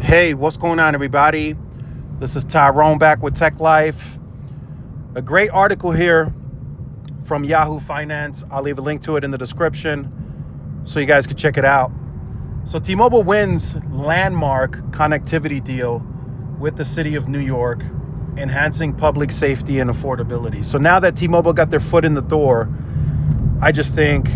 Hey, what's going on, everybody? This is Tyrone back with Tech Life. A great article here from Yahoo Finance. I'll leave a link to it in the description so you guys can check it out. So T-Mobile wins landmark connectivity deal with the city of New York, enhancing public safety and affordability. So now that T-Mobile got their foot in the door, I just think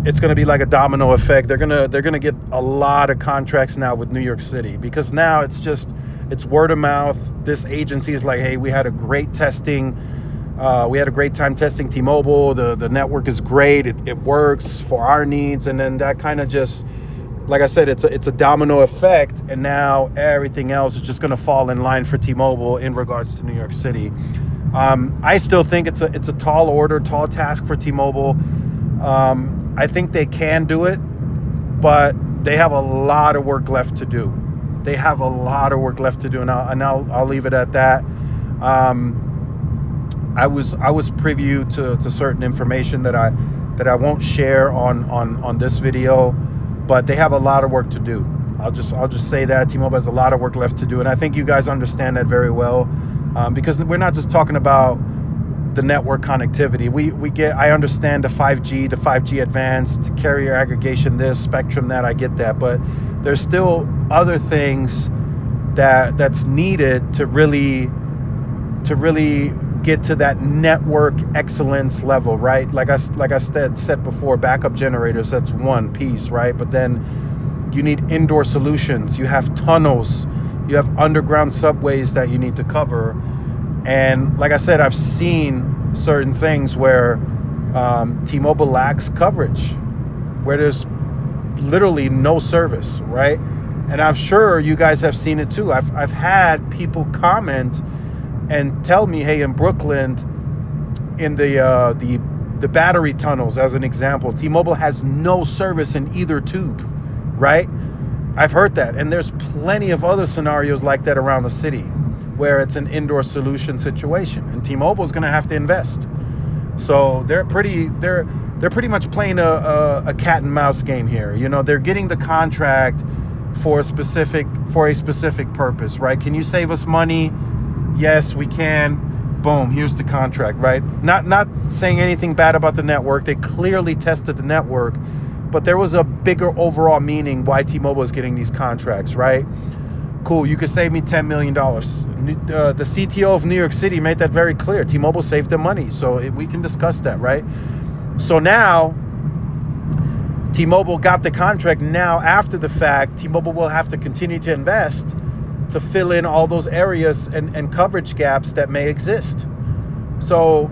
it's going to be like a domino effect. They're going to get a lot of contracts now with New York City, because now it's word of mouth. This agency is like, hey, we had a great testing. We had a great time testing T-Mobile. The network is great. It works for our needs. And then that kind of just, like I said, it's a domino effect. And now everything else is just going to fall in line for T-Mobile in regards to New York City. I still think it's a tall task for T-Mobile. I think they can do it, but they have a lot of work left to do. And I'll leave it at that. I was privy to certain information that I won't share on this video, but they have a lot of work to do. I'll just say that T-Mobile has a lot of work left to do, and I think you guys understand that very well, because we're not just talking about the network connectivity. I understand the 5G Advanced, carrier aggregation, this, spectrum, that, I get that, but there's still other things that's needed to really get to that network excellence level, right? Like I said before, backup generators, that's one piece, right? But then you need indoor solutions, you have tunnels, you have underground subways that you need to cover. And like I said, I've seen certain things where T-Mobile lacks coverage, where there's literally no service, right? And I'm sure you guys have seen it too. I've had people comment and tell me, hey, in Brooklyn, in the battery tunnels, as an example, T-Mobile has no service in either tube, right? I've heard that, and there's plenty of other scenarios like that around the city, where it's an indoor solution situation, and T-Mobile is going to have to invest. So they're pretty much playing a cat and mouse game here. You know, they're getting the contract for a specific purpose, right? Can you save us money? Yes, we can. Boom, here's the contract, right? Not saying anything bad about the network. They clearly tested the network, but there was a bigger overall meaning why T-Mobile is getting these contracts, right? Cool, you could save me $10 million. The CTO of New York City made that very clear. T-Mobile saved them money, so we can discuss that, right? So now, T-Mobile got the contract. Now, after the fact, T-Mobile will have to continue to invest to fill in all those areas and coverage gaps that may exist. So,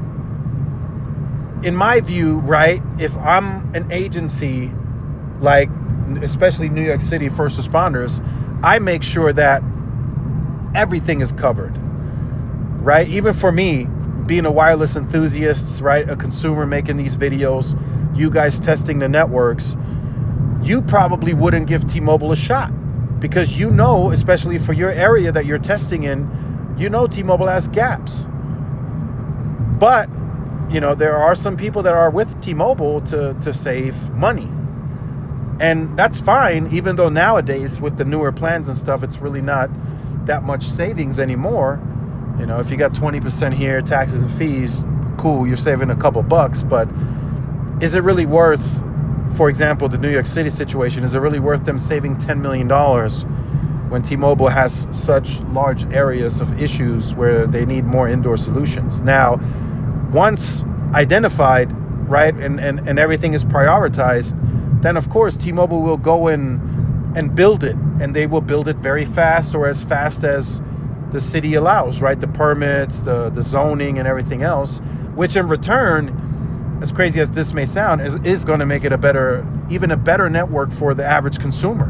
in my view, right, if I'm an agency, like especially New York City first responders, I make sure that everything is covered, right? Even for me, being a wireless enthusiast, right? A consumer making these videos, you guys testing the networks, you probably wouldn't give T-Mobile a shot, because you know, especially for your area that you're testing in, you know T-Mobile has gaps. But, you know, there are some people that are with T-Mobile to save money. And that's fine, even though nowadays with the newer plans and stuff, it's really not that much savings anymore. You know, if you got 20% here, taxes and fees, cool, you're saving a couple bucks. But is it really worth, for example, the New York City situation, is it really worth them saving $10 million when T-Mobile has such large areas of issues where they need more indoor solutions? Now, once identified, right, and everything is prioritized, then of course T-Mobile will go in and build it, and they will build it very fast, or as fast as the city allows, right? The permits, the zoning, and everything else, which in return, as crazy as this may sound, is going to make it even a better network for the average consumer,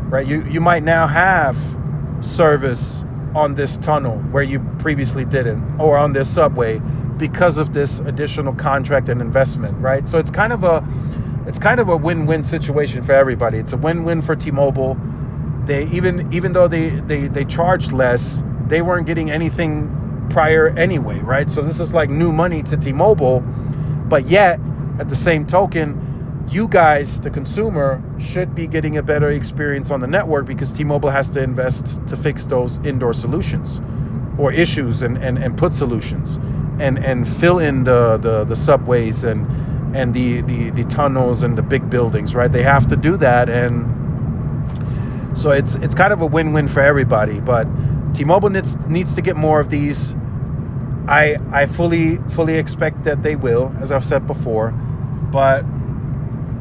right? You might now have service on this tunnel where you previously didn't, or on this subway, because of this additional contract and investment, right? So it's kind of a win-win situation for everybody. It's a win-win for T-Mobile. They even though they charged less, they weren't getting anything prior anyway, right? So this is like new money to T-Mobile, but yet at the same token, you guys, the consumer, should be getting a better experience on the network because T-Mobile has to invest to fix those indoor solutions or issues and put solutions and fill in the subways and the tunnels and the big buildings, right? They have to do that, and so it's kind of a win-win for everybody. But T-Mobile needs to get more of these. I fully expect that they will, as I've said before, but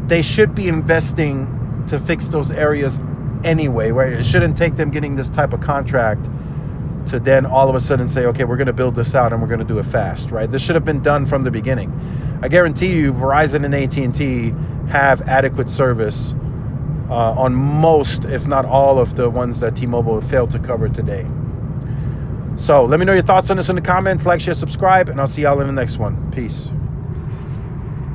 they should be investing to fix those areas anyway, right? It shouldn't take them getting this type of contract to then all of a sudden say, okay, we're going to build this out and we're going to do it fast, right? This should have been done from the beginning. I guarantee you Verizon and AT&T have adequate service on most, if not all, of the ones that T-Mobile failed to cover today. So let me know your thoughts on this in the comments. Like, share, subscribe, and I'll see y'all in the next one. Peace.